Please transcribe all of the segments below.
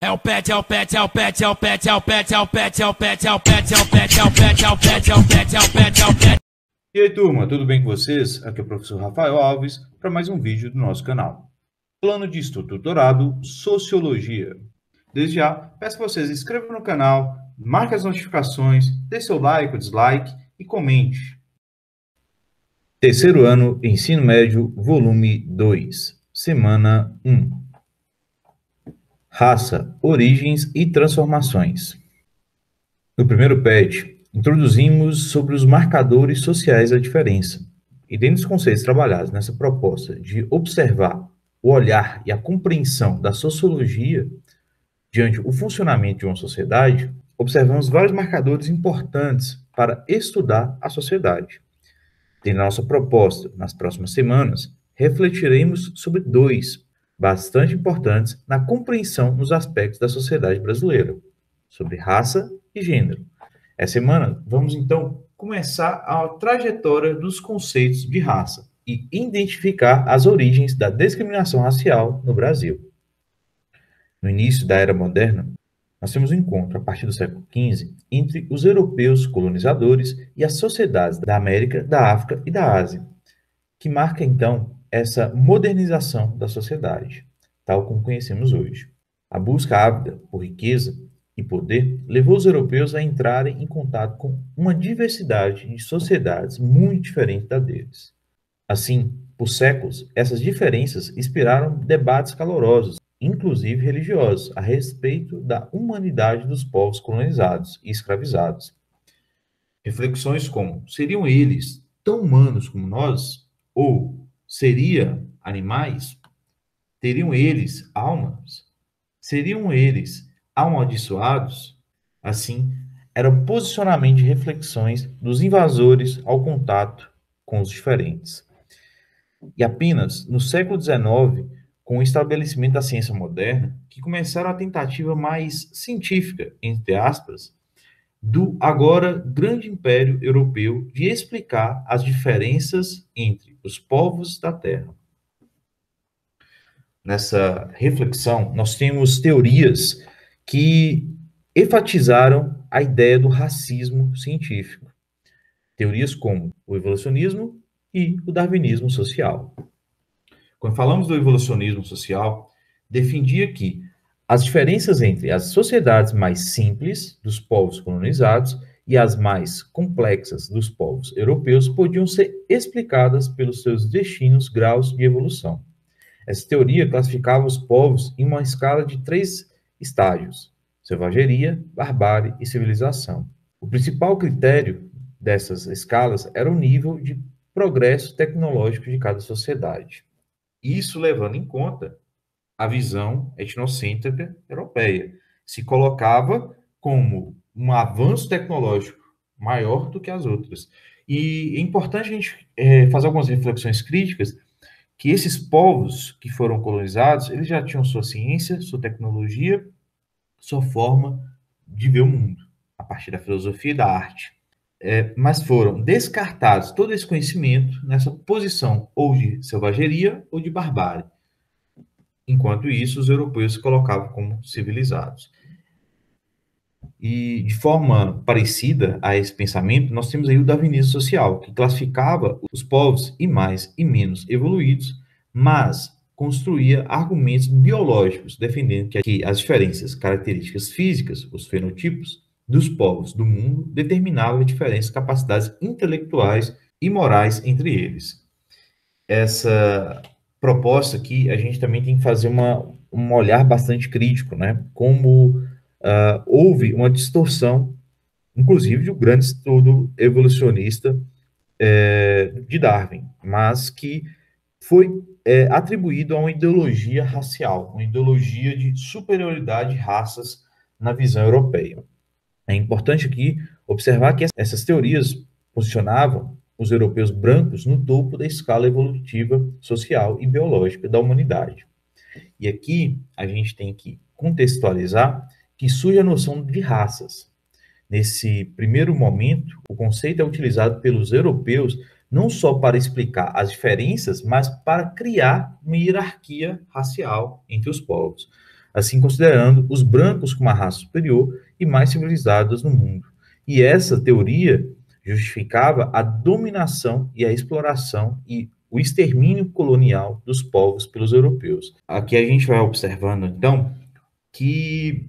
É o pet, é o pet, é o pet, é o pet, é o pet, é o pet, é o pet, é o pet, é o pet, é o pet, é o pet, é o pet, é o pet, é o pet. E aí, turma, tudo bem com vocês? Aqui é o professor Rafael Alves para mais um vídeo do nosso canal. Plano de estudo doutorado, Sociologia. Desde já, peço que vocês se inscrevam no canal, marquem as notificações, dê seu like ou dislike e comente. Terceiro ano, Ensino Médio, volume 2, semana 1. Raça, origens e transformações. No primeiro PET, introduzimos sobre os marcadores sociais da diferença. E dentro dos conceitos trabalhados nessa proposta de observar o olhar e a compreensão da sociologia diante do funcionamento de uma sociedade, observamos vários marcadores importantes para estudar a sociedade. Dentro da nossa proposta, nas próximas semanas, refletiremos sobre dois bastante importantes na compreensão dos aspectos da sociedade brasileira, sobre raça e gênero. Essa semana, vamos então começar a trajetória dos conceitos de raça e identificar as origens da discriminação racial no Brasil. No início da Era Moderna, nós temos um encontro, a partir do século XV, entre os europeus colonizadores e as sociedades da América, da África e da Ásia, que marca, então, essa modernização da sociedade, tal como conhecemos hoje. A busca ávida por riqueza e poder levou os europeus a entrarem em contato com uma diversidade de sociedades muito diferente da deles. Assim, por séculos, essas diferenças inspiraram debates calorosos, inclusive religiosos, a respeito da humanidade dos povos colonizados e escravizados. Reflexões como: seriam eles tão humanos como nós? Ou seriam animais? Teriam eles almas? Seriam eles amaldiçoados? Assim, era o posicionamento de reflexões dos invasores ao contato com os diferentes. E apenas no século XIX, com o estabelecimento da ciência moderna, que começaram a tentativa mais científica, entre aspas, do agora grande império europeu de explicar as diferenças entre os povos da Terra. Nessa reflexão, nós temos teorias que enfatizaram a ideia do racismo científico. Teorias como o evolucionismo e o darwinismo social. Quando falamos do evolucionismo social, defendia que as diferenças entre as sociedades mais simples dos povos colonizados e as mais complexas dos povos europeus podiam ser explicadas pelos seus distintos graus de evolução. Essa teoria classificava os povos em uma escala de 3 estágios: selvageria, barbárie e civilização. O principal critério dessas escalas era o nível de progresso tecnológico de cada sociedade. Isso levando em conta a visão etnocêntrica europeia. Se colocava como um avanço tecnológico maior do que as outras. E é importante a gente fazer algumas reflexões críticas que esses povos que foram colonizados, eles já tinham sua ciência, sua tecnologia, sua forma de ver o mundo, a partir da filosofia e da arte. Mas foram descartados todo esse conhecimento nessa posição ou de selvageria ou de barbárie. Enquanto isso, os europeus se colocavam como civilizados. E de forma parecida a esse pensamento, nós temos aí o darwinismo social, que classificava os povos em mais e menos evoluídos, mas construía argumentos biológicos, defendendo que as diferenças características físicas, os fenotipos, dos povos do mundo determinavam diferentes capacidades intelectuais e morais entre eles. Essa proposta aqui, a gente também tem que fazer um olhar bastante crítico, né? Como houve uma distorção, inclusive, de um grande estudo evolucionista de Darwin, mas que foi atribuído a uma ideologia racial, uma ideologia de superioridade de raças na visão europeia. É importante aqui observar que essas teorias posicionavam os europeus brancos no topo da escala evolutiva, social e biológica da humanidade. E aqui a gente tem que contextualizar que surge a noção de raças. Nesse primeiro momento, o conceito é utilizado pelos europeus não só para explicar as diferenças, mas para criar uma hierarquia racial entre os povos. assim considerando os brancos como a raça superior e mais civilizadas no mundo. E essa teoria justificava a dominação e a exploração e o extermínio colonial dos povos pelos europeus. Aqui a gente vai observando, então, que,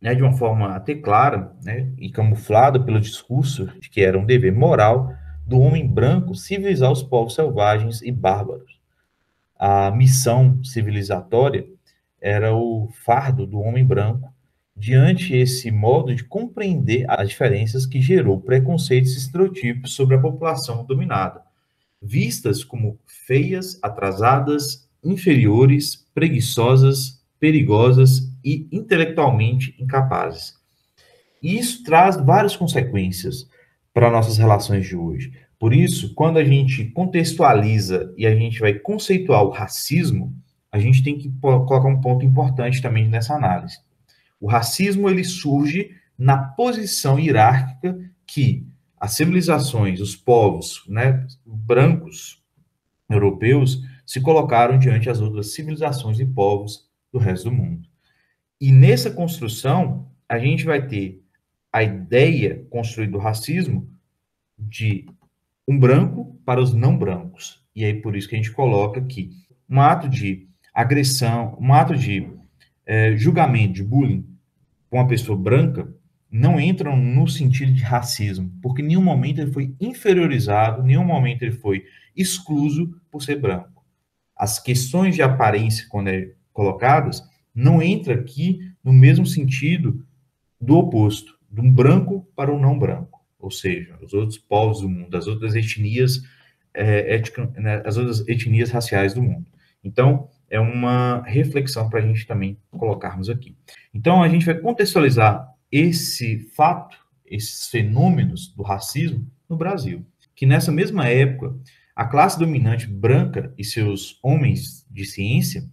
né, de uma forma até clara, né, e camuflada pelo discurso de que era um dever moral do homem branco civilizar os povos selvagens e bárbaros. A missão civilizatória era o fardo do homem branco diante esse modo de compreender as diferenças que gerou preconceitos e estereotipos sobre a população dominada, vistas como feias, atrasadas, inferiores, preguiçosas, perigosas e intelectualmente incapazes. E isso traz várias consequências para nossas relações de hoje. Por isso, quando a gente contextualiza e a gente vai conceituar o racismo, a gente tem que colocar um ponto importante também nessa análise. O racismo ele surge na posição hierárquica que as civilizações, os povos, né, brancos europeus se colocaram diante das outras civilizações e povos do resto do mundo. E nessa construção, a gente vai ter a ideia construída do racismo de um branco para os não brancos. E aí por isso que a gente coloca aqui um ato de agressão, um ato de julgamento, de bullying com uma pessoa branca, não entram no sentido de racismo, porque em nenhum momento ele foi inferiorizado, em nenhum momento ele foi excluso por ser branco. As questões de aparência, quando colocadas, não entra aqui no mesmo sentido do oposto, de um branco para um não branco, ou seja, os outros povos do mundo, as outras etnias, as outras etnias raciais do mundo. Então, é uma reflexão para a gente também colocarmos aqui. Então, a gente vai contextualizar esse fato, esses fenômenos do racismo no Brasil, que nessa mesma época, a classe dominante branca e seus homens de ciência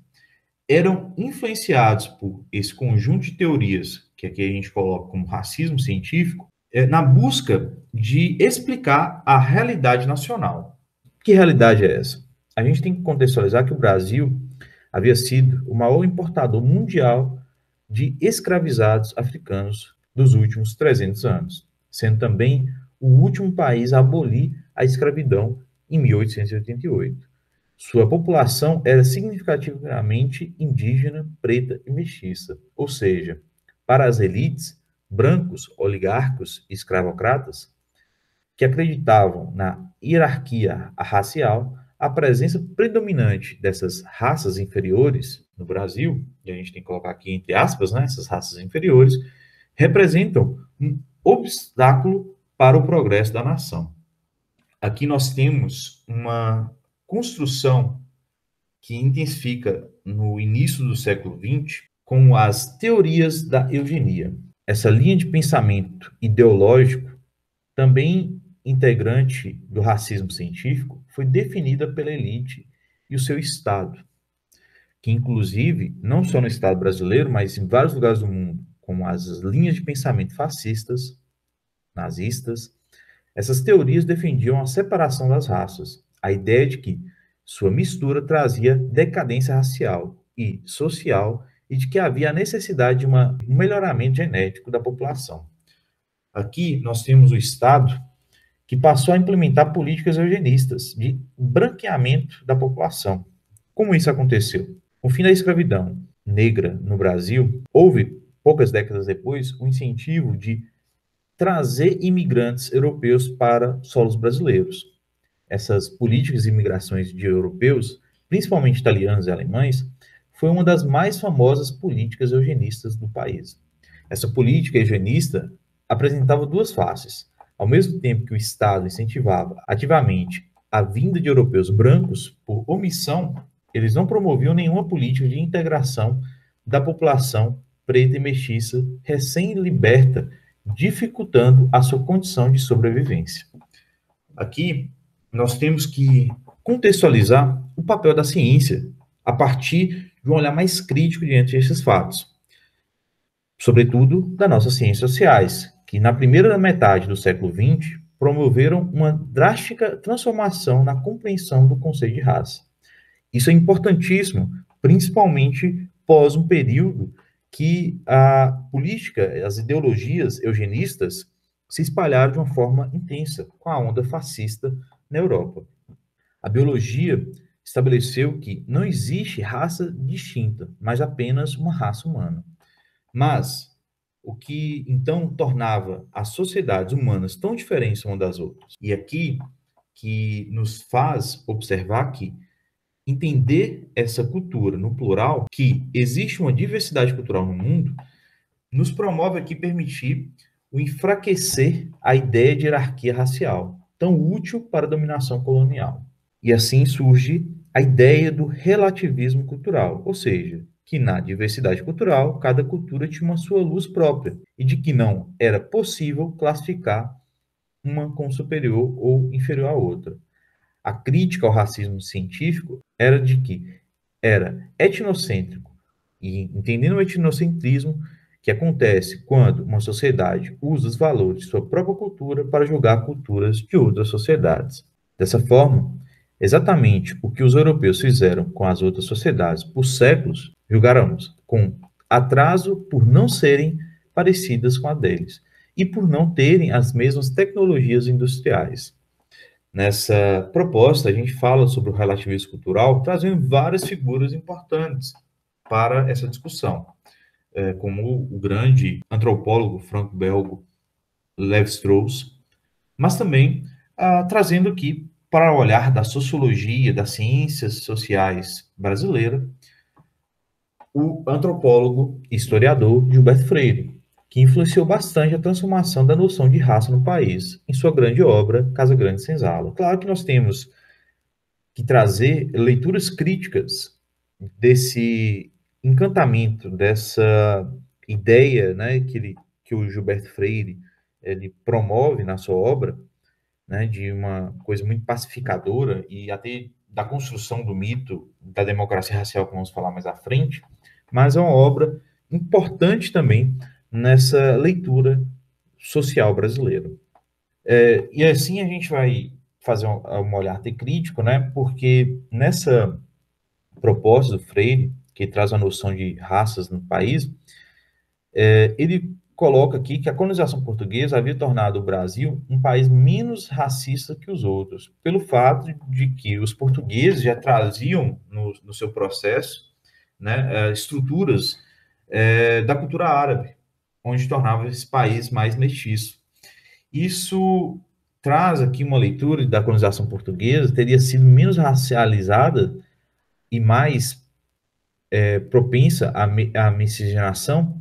eram influenciados por esse conjunto de teorias, que aqui a gente coloca como racismo científico, na busca de explicar a realidade nacional. Que realidade é essa? A gente tem que contextualizar que o Brasil havia sido o maior importador mundial de escravizados africanos dos últimos 300 anos, sendo também o último país a abolir a escravidão em 1888. Sua população era significativamente indígena, preta e mestiça, ou seja, para as elites, brancos, oligarcos e escravocratas, que acreditavam na hierarquia racial, a presença predominante dessas raças inferiores no Brasil, e a gente tem que colocar aqui entre aspas, né, essas raças inferiores, representam um obstáculo para o progresso da nação. Aqui nós temos uma construção que intensifica no início do século XX com as teorias da eugenia. Essa linha de pensamento ideológico, também integrante do racismo científico, foi definida pela elite e o seu Estado, que inclusive, não só no Estado brasileiro, mas em vários lugares do mundo, como as linhas de pensamento fascistas, nazistas, essas teorias defendiam a separação das raças, a ideia de que sua mistura trazia decadência racial e social e de que havia a necessidade de um melhoramento genético da população. Aqui nós temos o Estado que passou a implementar políticas eugenistas de branqueamento da população. Como isso aconteceu? Com o fim da escravidão negra no Brasil, houve, poucas décadas depois, um incentivo de trazer imigrantes europeus para solos brasileiros. Essas políticas de imigrações de europeus, principalmente italianos e alemães, foi uma das mais famosas políticas eugenistas do país. Essa política eugenista apresentava duas faces. Ao mesmo tempo que o Estado incentivava ativamente a vinda de europeus brancos, por omissão, eles não promoviam nenhuma política de integração da população preta e mestiça recém-liberta, dificultando a sua condição de sobrevivência. Aqui, nós temos que contextualizar o papel da ciência a partir de um olhar mais crítico diante desses fatos, sobretudo das nossas ciências sociais, que na primeira metade do século XX promoveram uma drástica transformação na compreensão do conceito de raça. Isso é importantíssimo, principalmente pós um período que a política, as ideologias eugenistas se espalharam de uma forma intensa com a onda fascista na Europa. A biologia estabeleceu que não existe raça distinta, mas apenas uma raça humana. Mas o que então tornava as sociedades humanas tão diferentes umas das outras? E aqui que nos faz observar que entender essa cultura no plural, que existe uma diversidade cultural no mundo, nos promove aqui permitir o enfraquecer a ideia de hierarquia racial, tão útil para a dominação colonial. E assim surge a ideia do relativismo cultural, ou seja, que na diversidade cultural, cada cultura tinha uma sua luz própria, e de que não era possível classificar uma como superior ou inferior à outra. A crítica ao racismo científico era de que era etnocêntrico, e entendendo o etnocentrismo, que acontece quando uma sociedade usa os valores de sua própria cultura para julgar culturas de outras sociedades. Dessa forma, exatamente o que os europeus fizeram com as outras sociedades por séculos, julgaram-nos com atraso por não serem parecidas com a deles e por não terem as mesmas tecnologias industriais. Nessa proposta, a gente fala sobre o relativismo cultural, trazendo várias figuras importantes para essa discussão, como o grande antropólogo franco-belgo Lévi-Strauss, mas também trazendo aqui, para o olhar da sociologia, das ciências sociais brasileira, o antropólogo e historiador Gilberto Freire, que influenciou bastante a transformação da noção de raça no país, em sua grande obra, Casa Grande e Senzala. Claro que nós temos que trazer leituras críticas desse encantamento, dessa ideia, né, que o Gilberto Freire ele promove na sua obra, né, de uma coisa muito pacificadora e até da construção do mito da democracia racial, que vamos falar mais à frente, mas é uma obra importante também nessa leitura social brasileira. E assim a gente vai fazer um olhar até crítico, né, porque nessa proposta do Freire, que traz a noção de raças no país, ele coloca aqui que a colonização portuguesa havia tornado o Brasil um país menos racista que os outros, pelo fato de que os portugueses já traziam no seu processo, né, estruturas da cultura árabe, onde tornava esse país mais mestiço. Isso traz aqui uma leitura da colonização portuguesa, teria sido menos racializada e mais propensa à miscigenação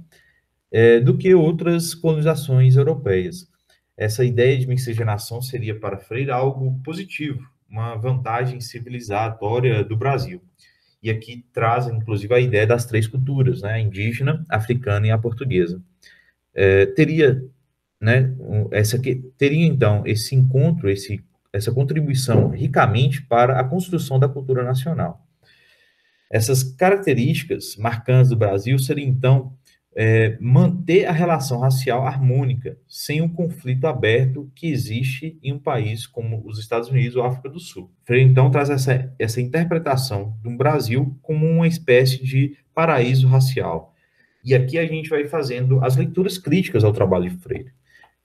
do que outras colonizações europeias. Essa ideia de miscigenação seria para Freire algo positivo, uma vantagem civilizatória do Brasil. E aqui traz, inclusive, a ideia das três culturas, né, a indígena, a africana e a portuguesa. Teria então esse encontro, essa contribuição ricamente para a construção da cultura nacional. Essas características marcantes do Brasil seriam, então, manter a relação racial harmônica, sem um conflito aberto que existe em um país como os Estados Unidos ou a África do Sul. Freire, então, traz essa interpretação do Brasil como uma espécie de paraíso racial. E aqui a gente vai fazendo as leituras críticas ao trabalho de Freire,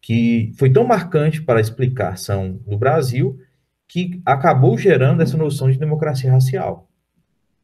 que foi tão marcante para a explicação do Brasil que acabou gerando essa noção de democracia racial.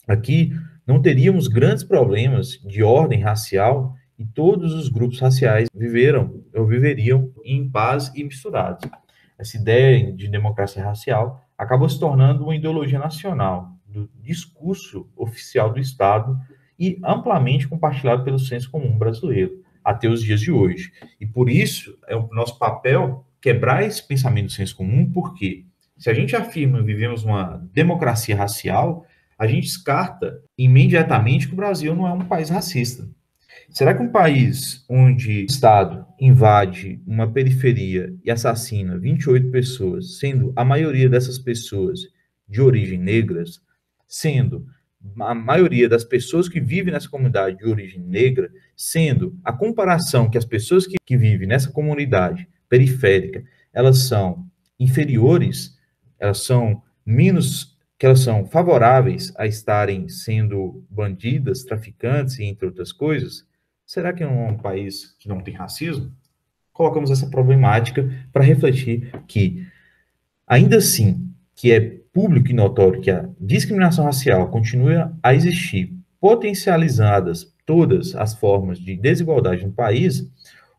Aqui não teríamos grandes problemas de ordem racial e todos os grupos raciais viveriam em paz e misturados. Essa ideia de democracia racial acabou se tornando uma ideologia nacional, do discurso oficial do Estado e amplamente compartilhado pelo senso comum brasileiro, até os dias de hoje. E por isso é o nosso papel quebrar esse pensamento do senso comum, porque se a gente afirma que vivemos uma democracia racial, a gente descarta imediatamente que o Brasil não é um país racista. Será que um país onde o Estado invade uma periferia e assassina 28 pessoas, sendo a maioria dessas pessoas de origem negras, sendo a maioria das pessoas que vivem nessa comunidade de origem negra, sendo a comparação que as pessoas que vivem nessa comunidade periférica, elas são inferiores, elas são menos que elas são favoráveis a estarem sendo bandidas, traficantes e entre outras coisas, será que é um país que não tem racismo? Colocamos essa problemática para refletir que, ainda assim, que é público e notório que a discriminação racial continua a existir, potencializadas todas as formas de desigualdade no país,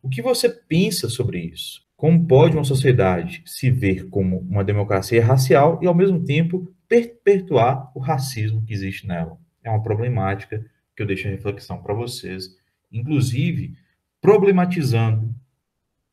o que você pensa sobre isso? Como pode uma sociedade se ver como uma democracia racial e, ao mesmo tempo, perpetuar o racismo que existe nela? É uma problemática que eu deixo a reflexão para vocês, inclusive problematizando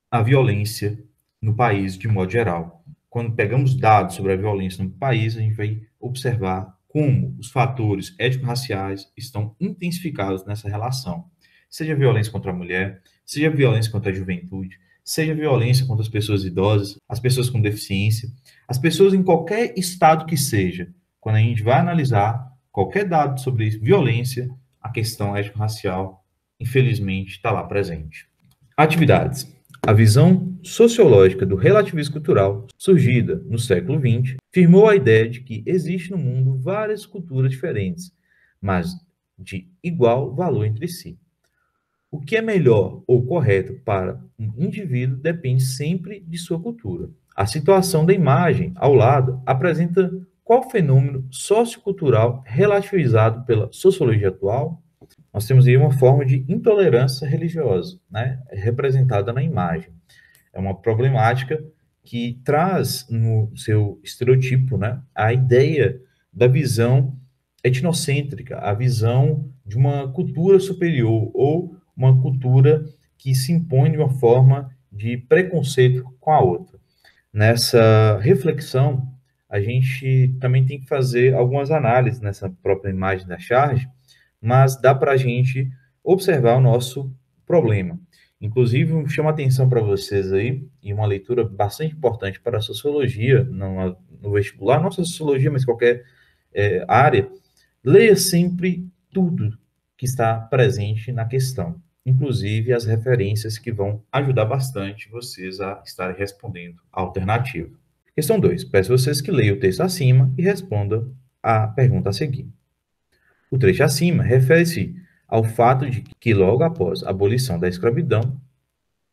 a violência no país de modo geral. Quando pegamos dados sobre a violência no país, a gente vai observar como os fatores étnico-raciais estão intensificados nessa relação. Seja violência contra a mulher, seja violência contra a juventude, seja violência contra as pessoas idosas, as pessoas com deficiência, as pessoas em qualquer estado que seja. Quando a gente vai analisar qualquer dado sobre violência, a questão étnico-racial, infelizmente, está lá presente. Atividades. A visão sociológica do relativismo cultural, surgida no século XX, firmou a ideia de que existe no mundo várias culturas diferentes, mas de igual valor entre si. O que é melhor ou correto para um indivíduo depende sempre de sua cultura. A situação da imagem ao lado apresenta qual fenômeno sociocultural relativizado pela sociologia atual? Nós temos aí uma forma de intolerância religiosa, né, representada na imagem. É uma problemática que traz no seu estereotipo, né, a ideia da visão etnocêntrica, a visão de uma cultura superior ou uma cultura que se impõe de uma forma de preconceito com a outra. Nessa reflexão, a gente também tem que fazer algumas análises nessa própria imagem da charge, mas dá para a gente observar o nosso problema. Inclusive, chama atenção para vocês aí, e uma leitura bastante importante para a sociologia, no vestibular, não só sociologia, mas qualquer área, leia sempre tudo que está presente na questão, inclusive as referências que vão ajudar bastante vocês a estarem respondendo a alternativa. Questão 2. Peço a vocês que leiam o texto acima e respondam a pergunta a seguir. O trecho acima refere-se ao fato de que logo após a abolição da escravidão,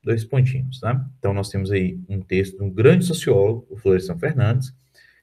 dois pontinhos, né? Então, nós temos aí um texto de um grande sociólogo, o Florestan Fernandes,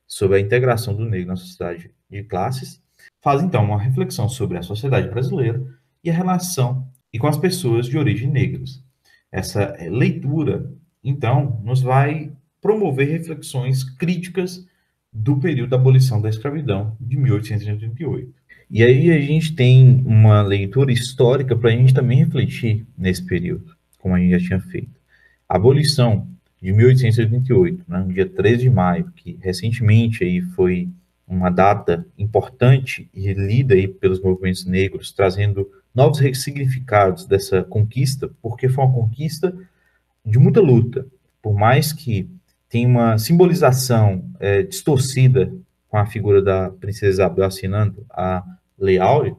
sobre a integração do negro na sociedade de classes, faz, então, uma reflexão sobre a sociedade brasileira e a relação e com as pessoas de origem negras. Essa leitura, então, nos vai promover reflexões críticas do período da abolição da escravidão de 1888. E aí a gente tem uma leitura histórica para a gente também refletir nesse período, como a gente já tinha feito. A abolição de 1888, né, no dia 13 de maio, que recentemente aí foi uma data importante e lida aí pelos movimentos negros, trazendo novos significados dessa conquista, porque foi uma conquista de muita luta, por mais que tenha uma simbolização distorcida com a figura da princesa Isabel assinando a Lei Áurea,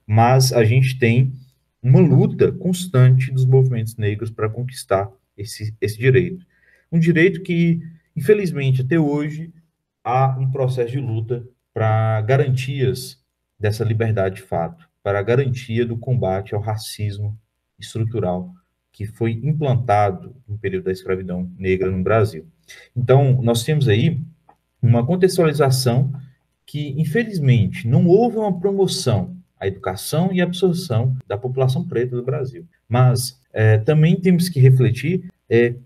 mas a gente tem uma luta constante dos movimentos negros para conquistar esse direito. Um direito que, infelizmente, até hoje, há um processo de luta para garantias dessa liberdade de fato, para a garantia do combate ao racismo estrutural que foi implantado no período da escravidão negra no Brasil. Então, nós temos aí uma contextualização que, infelizmente, não houve uma promoção à educação e à absorção da população preta do Brasil. Mas também temos que refletir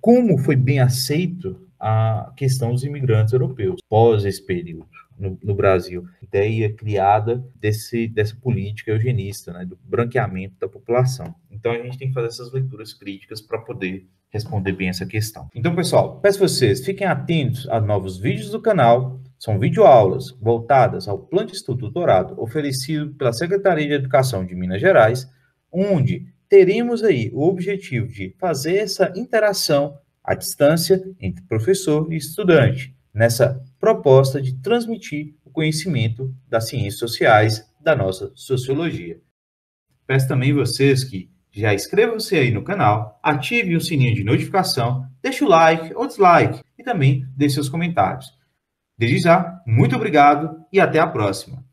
como foi bem aceito a questão dos imigrantes europeus pós esse período no Brasil. Ideia criada dessa política eugenista, né, do branqueamento da população. Então, a gente tem que fazer essas leituras críticas para poder responder bem essa questão. Então, pessoal, peço a vocês, fiquem atentos a novos vídeos do canal. São videoaulas voltadas ao Plano de Estudo Doutorado oferecido pela Secretaria de Educação de Minas Gerais, onde teremos aí o objetivo de fazer essa interação à distância entre professor e estudante, nessa proposta de transmitir o conhecimento das ciências sociais da nossa sociologia. Peço também vocês que já inscrevam-se aí no canal, ativem o sininho de notificação, deixe o like ou dislike e também deixe seus comentários. Desde já, muito obrigado e até a próxima.